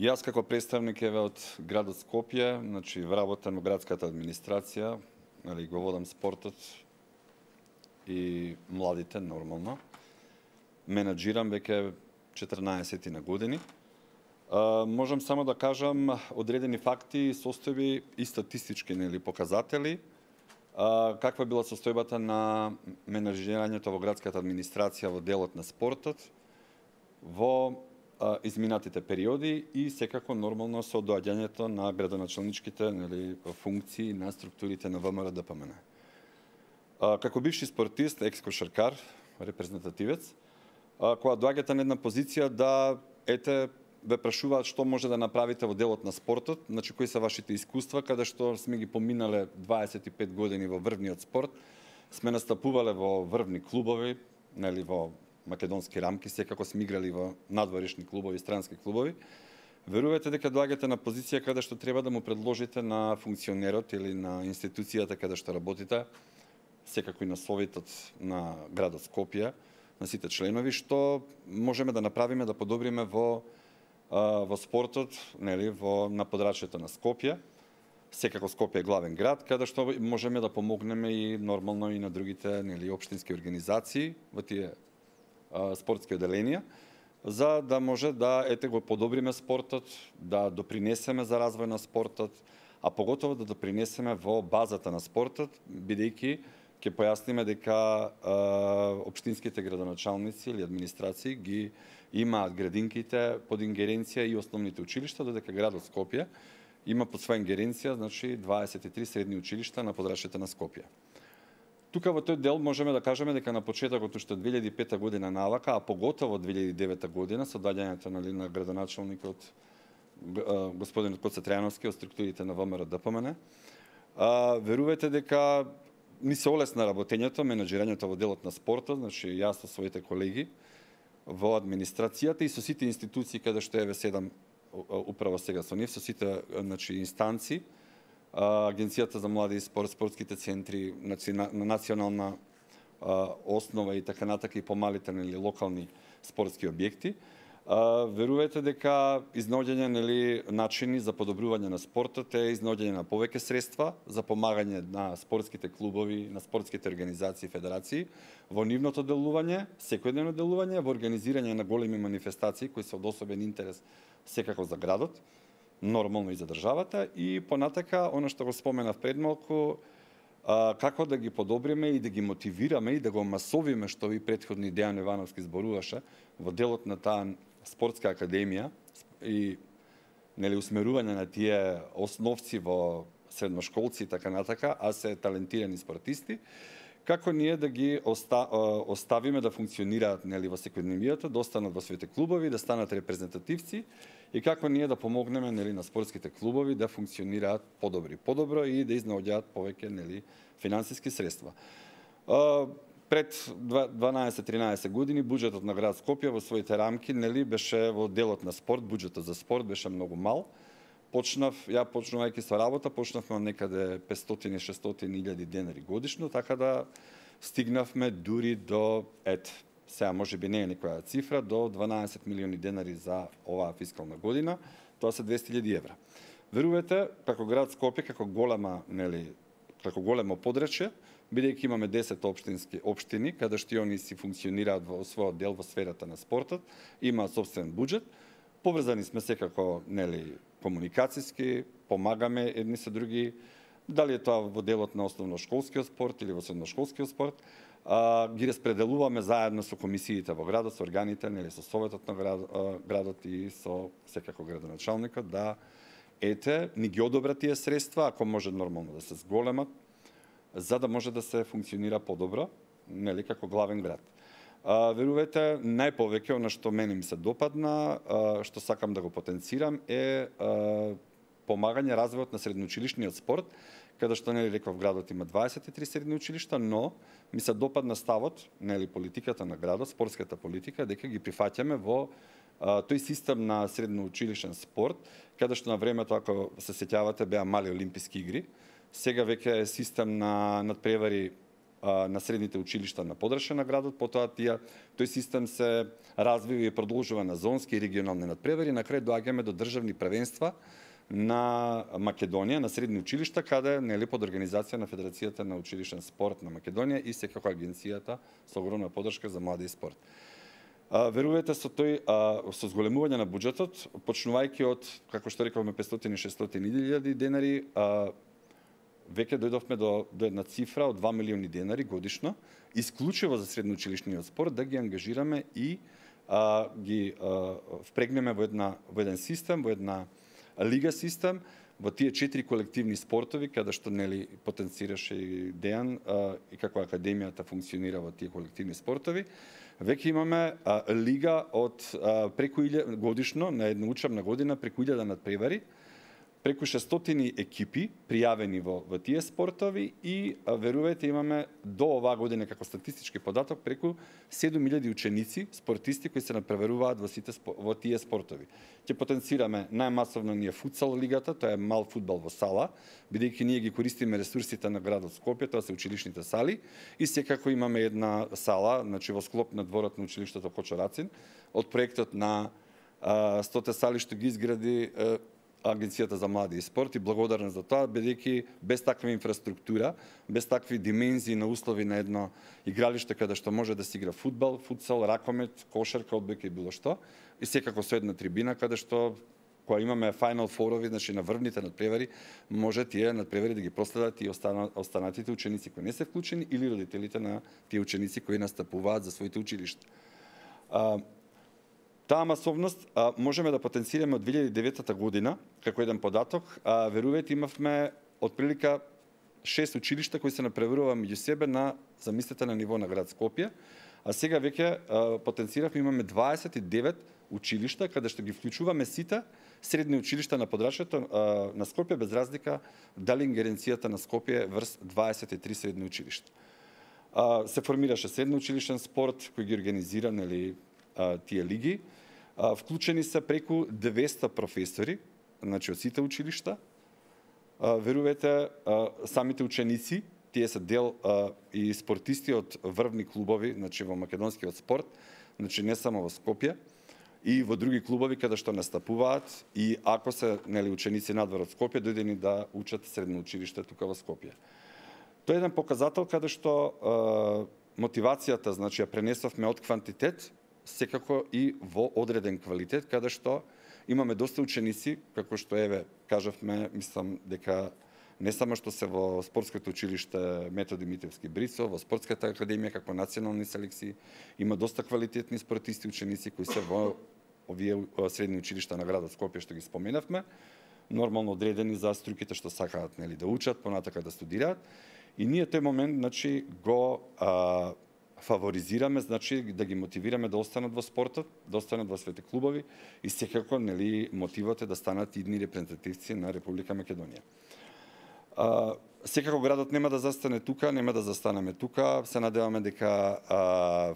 Јас како представник еве од градот Скопје, значи вработен во градската администрација, нели го водам спортот и младите нормално. Менаџирам веќе 14 на години. Можам само да кажам одредени факти, состојби и статистички нели показатели. Каква била состојбата на менаџирањето во градската администрација во делот на спортот во изминатите периоди и секако нормално со доаѓањето на градоначалничките нели функции на структурите на ВМРО ДПМН. Како бивши спортист, екс-кошаркар, репрезентативец, кога доаѓате на една позиција да ве прашуваат што може да направите во делот на спортот, значи кои се вашите искуства, каде што сме ги поминале 25 години во врвниот спорт, сме настапувале во врвни клубови, нели во македонски рамки, секако сме играли во надворешни клубови, странски клубови. Верувате дека доаѓате на позиција каде што треба да му предложите на функционерот или на институцијата каде што работите, секако и на советот на градот Скопје, на сите членови, што можеме да направиме да подобриме во спортот, нели, на подрачјето на Скопје. Секако Скопје е главен град, каде што можеме да помогнеме и нормално и на другите нели општински организации во тие спортски оделенија, за да може да го подобриме спортот, да допринесеме за развој на спортот, а поготово да допринесеме во базата на спортот, бидејќи ќе појасниме дека општинските градоначалници или администрации ги имаат градинките под ингеренција и основните училишта, додека градот Скопје има под своја ингеренција, значи 23 средни училишта на подрачјето на Скопје. Тука во тој дел можеме да кажеме дека на почетокот уште 2005 година навака, а поготово 2009 година со доаѓањето на градоначалникот господинот Коца Трајановски од структурите на ВМРО ДПМН, верувате дека ни се олесна работењето, менаџирањето во делот на спортот, значи јас со своите колеги во администрацијата и со сите институции каде што еве седам управо сега со нив, со сите значи инстанции, Агенцијата за млади и спорт, спортските центри на национална основа и така натака и помалите нели локални спортски објекти. Верувате дека изнаоѓање нели начини за подобрување на спортот е изнаоѓање на повеќе средства за помагање на спортските клубови, на спортските организации и федерации во нивното делување, секојдневно делување, во организирање на големи манифестации кои се од особен интерес секако за градот, нормално и за државата, и понатака, она што го споменав пред малку, како да ги подобриме и да ги мотивираме и да го масовиме, што и претходни Дејан Ивановски зборуваше, во делот на таа спортска академија и нели усмерување на тие основци во средношколци и така натака, а се талентирани спортисти, како ние да ги оставиме да функционираат нели во секојдневието, да останат во своите клубови, да станат репрезентативци и како ние да помогнеме нели на спортските клубови да функционираат подобро и да изнаоѓаат повеќе нели финансиски средства. Пред 12-13 години буџетот на град Скопје во своите рамки нели беше во делот на спорт, буџетот за спорт беше многу мал. Почнувајќи со работа, почнавме од некаде 500-600 илјади денари годишно, така да стигнавме дури до, сега може би не е некоја цифра, до 12 милиони денари за оваа фискална година, тоа се 200.000 евра. Верувате, како град Скопје, како големо подрачје, бидејќи имаме 10 општини, каде што они си функционираат во својот дел во сферата на спортот, имаат собствен буџет, поврзани сме секако нели комуникацијски, помагаме едни со други, дали е тоа во делот на основношколскиот спорт или во средношколскиот спорт, ги распределуваме заедно со комисиите во градот, со органите, нели со советот на градот и со секако градоначалникот да ни ги одобрат тие средства, ако може нормално да се зголемат, за да може да се функционира подобро, нели како главен град. Верувате, најповеќе она што мене ми се допадна, што сакам да го потенцирам е помагање развојот на средноучилишниот спорт, каде што нели реков градот има 23 средни училишта, но ми се допадна ставот, нели политиката на градот, спортската политика, дека ги прифаќаме во тој систем на средноучилишен спорт, каде што на времето, ако се сеќавате, беа мали олимписки игри, сега веќе е систем на надпревари на средните училишта на подршка на градот, потоа тој систем се развива и продолжува на зонски и регионални надпревари, на крај доаѓаме до државни првенства на Македонија, на средни училишта, каде нели под организација на Федерацијата на училишен спорт на Македонија и секако агенцијата со огромна поддршка за млади и спорт. Верувате со со зголемување на буџетот, почнувајќи од, како што рековме, 500-600 илјади денари, веќе дојдовме до една цифра од 2 милиони денари годишно, исклучиво за средноучилишниот спорт, да ги ангажираме и ги впрегнеме во еден систем, во една лига систем, во тие 4 колективни спортови, каде што нели потенцираше и Дејан и како академијата функционира во тие колективни спортови. Веќе имаме лига од преку 1000 годишно, на една учебна година, преку 1000 надпревари, преку 600 екипи пријавени во тие спортови и верувајте имаме до оваа година како статистички податок преку 7000 ученици, спортисти кои се надпреваруваат во тие спортови. Ќе потенцираме најмасовно ние футсал лигата, тоа е мал фудбал во сала, бидејќи ние ги користиме ресурсите на градот Скопје, тоа се училишните сали и секако имаме една сала, значи во склоп на дворот на училиштето Кочо Рацин, од проектот на 100 сали што ги изгради Агенцијата за млади и спорт, и благодарен за тоа, бидејќи без таква инфраструктура, без такви димензии на услови на едно игралиште каде што може да се игра фудбал, футсал, ракомет, кошарка, одбојка и било што, и секако со една трибина каде што кога имаме фајнал форови, значи на врвните надпревари, може тие надпревари да ги проследат и останатите ученици кои не се вклучени или родителите на тие ученици кои настапуваат за своите училишта. Таа масовност можеме да потенцираме од 2009 година, како еден податок. Верувајте, имавме отприлика 6 училишта кои се надпреварува меѓу себе на, замислете, на ниво на град Скопје, а сега веќе потенциравме, имаме 29 училишта, каде што ги вклучуваме сите средни училишта на подрачјето на Скопје, без разлика дали ингеренцијата на Скопје врз 23 средни училишта. Се формираше средно училишен спорт кој ги организира нели тие лиги. Вклучени се преку 200 професори, значи од сите училишта. Верувајте, самите ученици, тие се дел и спортисти од врвни клубови, значи во македонскиот спорт, значи не само во Скопје, и во други клубови каде што настапуваат, и ако се нели ученици надвор од Скопје, дојдени да учат средно училиште тука во Скопје. Тоа е еден показател каде што мотивацијата, значи ја пренесовме од квантитет секако и во одреден квалитет, каде што имаме доста ученици, како што кажавме, мислам дека не само што се во спортското училиште Методи Митевски Брисо, во спортската академија како национални селекции, има доста квалитетни спортисти ученици кои се во овие средни училишта на градот Скопје што ги споменавме, нормално одредени за струките што сакаат нели да учат, понатака да студираат. И ние тој момент значи го фаворизираме, значи да ги мотивираме да останат во спортот, да останат во своите клубови и секако нели мотивот е да станат идни репрезентативци на Република Македонија. Секако градот нема да застане тука, нема да застанеме тука. Се надеваме дека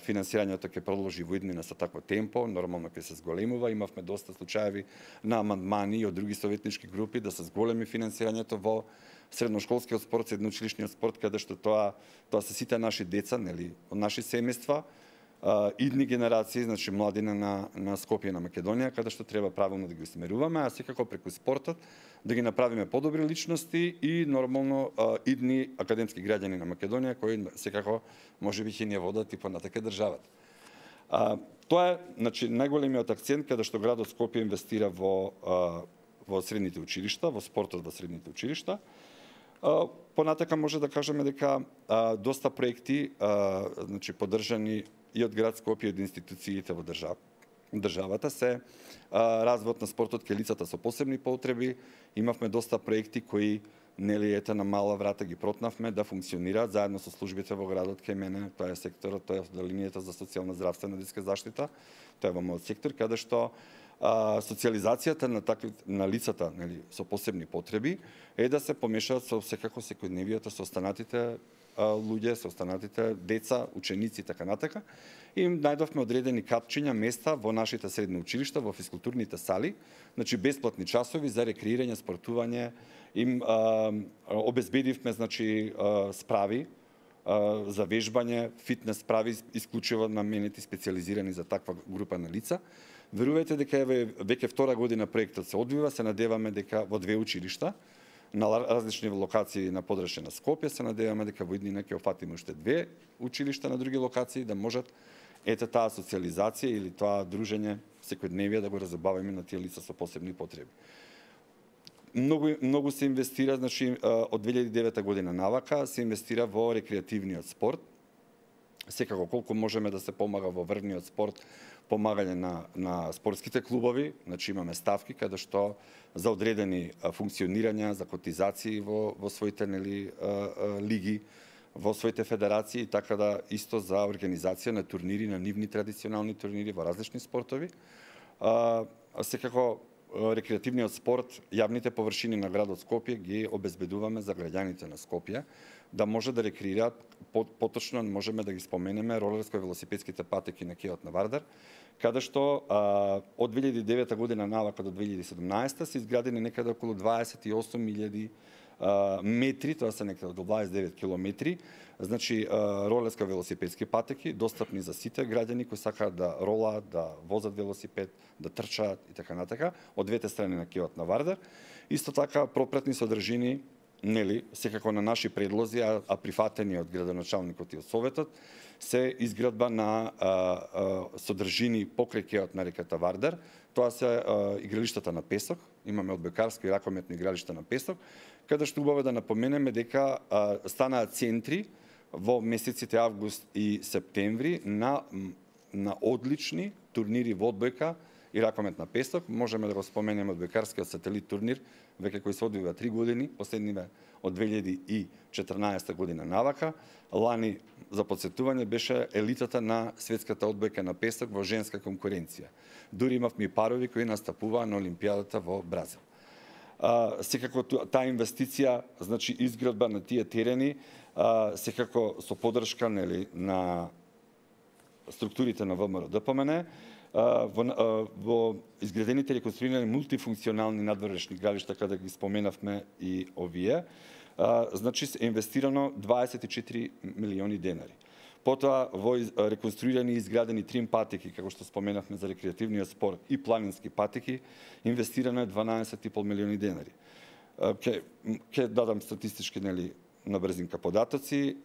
финансирањето ќе продолжи во иднина со такво темпо, нормално ќе се зголемува. Имавме доста случаеви на амандмани од други советнички групи да се зголеми финансирањето во средношколскиот спорт, средноучилишниот спорт, каде што тоа се сите наши деца, нели, од наши семејства, идни генерации, значи младина на Скопје, на Македонија, каде што треба правилно да ги усмеруваме, а секако преку спортот да ги направиме подобри личности и нормално идни академски граѓани на Македонија кои секако можеби ќе ни водат и понатака државата. Тоа е, значи, најголемиот акцент каде што градот Скопје инвестира во средните училишта, во спортот во средните училишта. Понатака може да кажеме дека доста проекти значи поддржани и од град Скопје и од институциите во државата се развојот на спортот кај лицата со посебни потреби. Имавме доста проекти кои нели ете на мала врата ги протнавме да функционираат заедно со службите во градот кај мене, тоа е секторот, тоа е линијата за социјална здравствена детска заштита, тоа е во мојот сектор каде што социјализацијата на лицата нели со посебни потреби е да се помешаат со секако секојдневието со останатите луѓе, со останатите деца, ученици и така натака. И им најдовме одредени капчиња места во нашите средни училишта, во физкултурните сали, значи бесплатни часови за рекреирање, спортување, им обезбедивме значи справи за вежбање, фитнес прави исклучиво наменети специализирани за таква група на лица. Верувајте дека веќе втора година проектот се одвива, се надеваме дека во 2 училишта на различни локации на подрачје на Скопје, се надеваме дека во иднина ќе офатиме уште 2 училишта на други локации да можат таа социализација или тоа дружење секојдневие да го разобавиме на тие лица со посебни потреби. Многу се инвестира, значи од 2009 година навака се инвестира во рекреативниот спорт. Секако колку можеме да се помага во врвниот спорт, помагање на спортските клубови, значи имаме ставки каде што за одредени функционирања, за котизации во своите лиги, во своите федерации, така да исто за организација на турнири, на нивни традиционални турнири во различни спортови. Секако рекреативниот спорт, јавните површини на градот Скопје ги обезбедуваме за граѓаните на Скопје да може да рекреираат, поточно можеме да ги споменеме ролерско-велосипедските патеки на кеот на Вардар, каде што од 2009 година навака до 2017 се изградени некаде околу 28.000 метри, тоа се некаде до 29 километри, значи ролерско-велосипедски патеки, достапни за сите граѓани кои сакаат да ролаат, да возат велосипед, да трчаат и така натака, од двете страни на кеот на Вардар. Исто така пропратни содржини, секако на наши предлози, а прифатени од градоначалникот и од Советот, се изградба на содржини покрај кеот на реката Вардар. Тоа се игралиштата на песок, имаме одбојкарско и ракометно игралиште на песок, каде што убаво да напоменеме дека станаа центри во месеците август и септември на одлични турнири во одбојка и ракомет на песок. Можеме да го споменеме одбојкарскиот сателит турнир, веќе кој се одвива 3 години, последниве од 2014 година навака. Лани, за подсетување, беше елитата на светската одбојка на песок во женска конкуренција. Дури имавме и парови кои настапуваа на Олимпијадата во Бразил. Секако таа инвестиција, значи изградба на тие терени, секако со поддршка на структурите на ВМРО ДПМН, во изградените реконструирани мултифункционални надворешни игралишта, каде ги споменавме и овие, значи е инвестирано 24 милиони денари. Потоа во реконструирани и изградени трим патеки, како што споменавме за рекреативниот спорт и планински патеки, инвестирано е 12,5 милиони денари. Ке дадам статистички на брзинка податоци.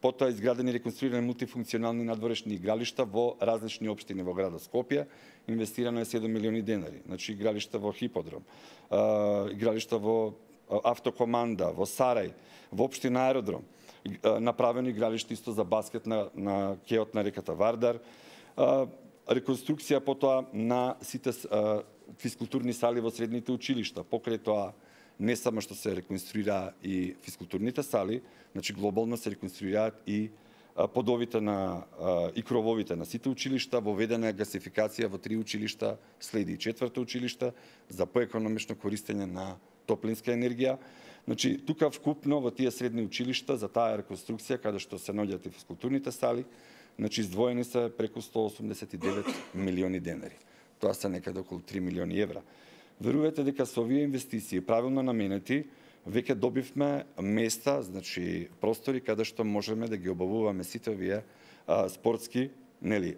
Потоа изградени и реконструирани мултифункционални надворешни игралишта во различни општини во градот Скопје, инвестирано е 7 милиони денари. Значи игралишта во Хиподром, игралишта во Автокоманда, во Сарај, во општина Аеродром, направено игралиште исто за баскет на кеот на реката Вардар, реконструкција потоа на сите физкултурни сали во средните училишта. Покрај тоа не само што се реконструираа и физкултурните сали, значи глобално се реконструираат и подовите и крововите на сите училишта, воведена е гасификација во 3 училишта, следи и 4-то училиште за поекономично користење на топлинска енергија. Значи, тука вкупно во тие средни училишта за таа реконструкција, каде што се наоѓаат и физкултурните сали, значи издвоени се преку 189 милиони денари. Тоа се некаде околу 3 милиони евра. Верувате дека со овие инвестиции правилно наменети, веќе добивме места, значи простори каде што можеме да ги обавуваме сите овие спортски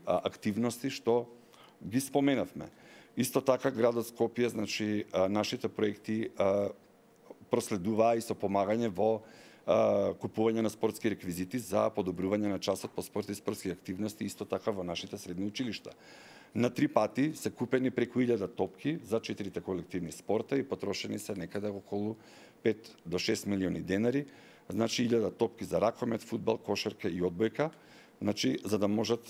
активности што ги споменавме. Исто така градот Скопје, значи нашите проекти проследуваа и со помагање во купување на спортски реквизити за подобрување на часот по спорт и спортски активности, исто така во нашите средни училишта. На 3 пати се купени преку 1000 топки за 4 колективни спорта и потрошени се некаде околу 5 до 6 милиони денари, значи 1000 топки за ракомет, фудбал, кошарка и одбојка, значи за да можат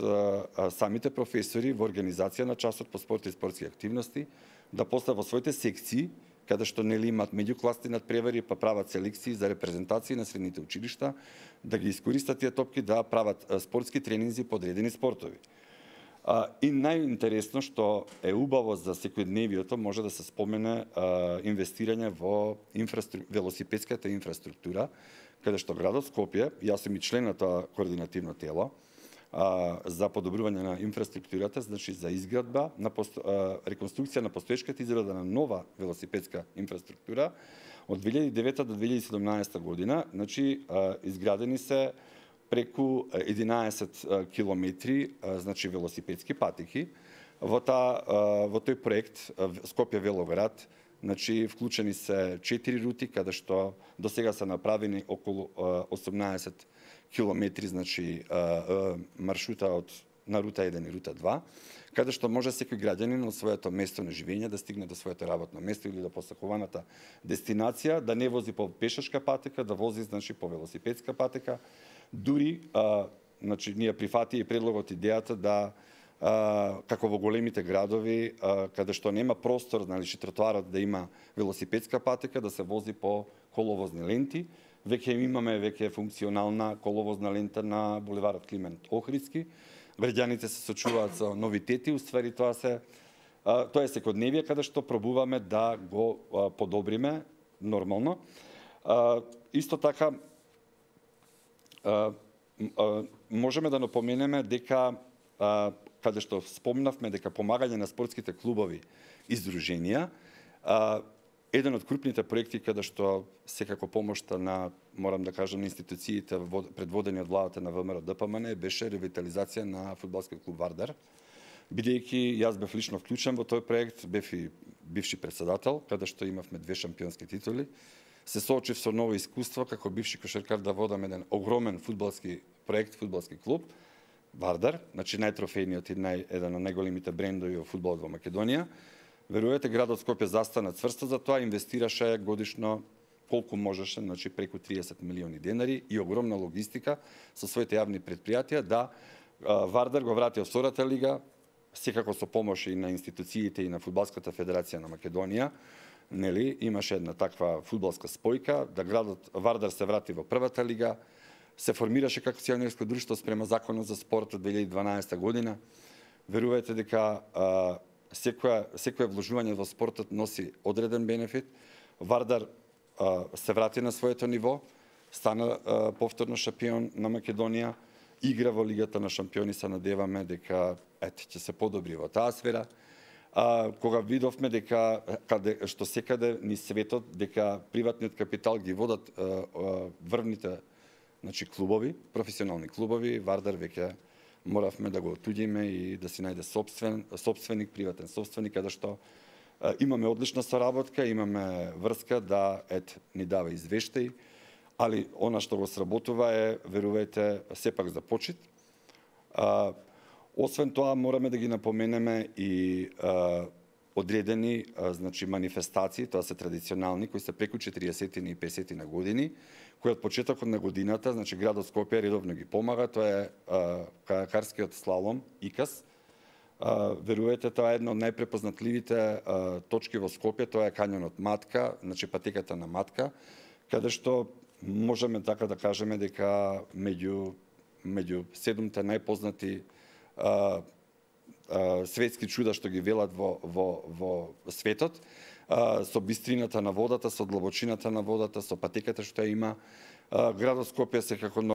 самите професори во организација на часот по спорт и спортски активности да после во своите секции, каде што имаат меѓукласни надпревари, па прават селекции за репрезентации на средните училишта, да ги искористат тие топки да прават спортски тренинзи по одредени спортови. И најинтересно што е убаво за секојдневието може да се спомене инвестирање во велосипедската инфраструктура, каде што градот Скопје, јас сум и член на тоа координативно тело, за подобрување на инфраструктурата, значи за изградба, реконструкција на постоечката изграда на нова велосипедска инфраструктура од 2009 до 2017 година, значи изградени се преку 11 километри, значи велосипедски патеки. Во тој проект Скопје Велоград, значи вклучени се 4 рути каде што до сега се направени околу 18 километри, значи маршрута на рута 1 и рута 2, каде што може секој граѓанин од своето место на живење да стигне до своето работно место или до посакуваната дестинација, да не вози по пешачка патека, да вози значи по велосипедска патека. Дури значи ние прифати и предлогот, идејата да како во големите градови каде што нема простор, значи тротоарот да има велосипедска патека, да се вози по коловозни ленти. Веќе функционална коловозна лента на булеварот Климент Охридски. Граѓаните се сочуваат со новитети, уствари тоа е секојдневие каде што пробуваме да го подобриме нормално. Исто така можеме да напоменеме дека каде што спомнавме дека помагање на спортските клубови и здруженија, еден од крупните проекти каде што секако помошта на, морам да кажам, институциите предводени од владата на ВМРО ДПМН беше ревитализација на фудбалскиот клуб Вардар. Бидејќи јас бев лично вклучен во тој проект, бев и бивши председател, каде што имавме 2 шампионски титули. Се соочив со ново искуство како бивши кошаркар да водам еден огромен фудбалски проект, фудбалски клуб Вардар, значи најтрофејниот и еден од најголемите брендови во фудбалот во Македонија. Верувате, градот Скопје застана цврсто за тоа, инвестираше годишно колку можеше, значи преку 30 милиони денари и огромна логистика со своите јавни предпријатија да Вардар го врати во втората лига, секако со помош и на институциите и на Фудбалската федерација на Македонија. Нели, имаше една таква фудбалска спојка, да градот Вардар се врати во првата лига, се формираше како акционерско друштво спрема законот за спорт од 2012 година. Верувате дека секое вложување во спортот носи одреден бенефит. Вардар се врати на своето ниво, стана повторно шампион на Македонија, игра во Лигата на шампиони, се надеваме дека ќе се подобри во таа сфера. Кога видовме дека што секаде ни светот дека приватниот капитал ги водат врвните значи клубови, професионални клубови, Вардар веќе моравме да го отуѓиме и да си најде собственик, приватен собственик, каде што имаме одлична соработка, имаме врска да ни дава извештаи, али она што го сработува е, верувајте, сепак за почит. Освен тоа, мораме да ги напоменеме и одредени значи манифестации, тоа се традиционални, кои се преку 40 и 50 години, кои од почетокот на годината, значи градот Скопје редовно ги помага, тоа е каjakарскиот слалом ИКАС. Верувате, тоа е една од најпрепознатливите точки во Скопје, тоа е кањонот Матка, значи патеката на Матка, каде што можеме така да кажеме дека меѓу 7 најпознати светски чуда што ги велат во светот, со бистрината на водата, со длабочината на водата, со патеката што има, градот Скопје секако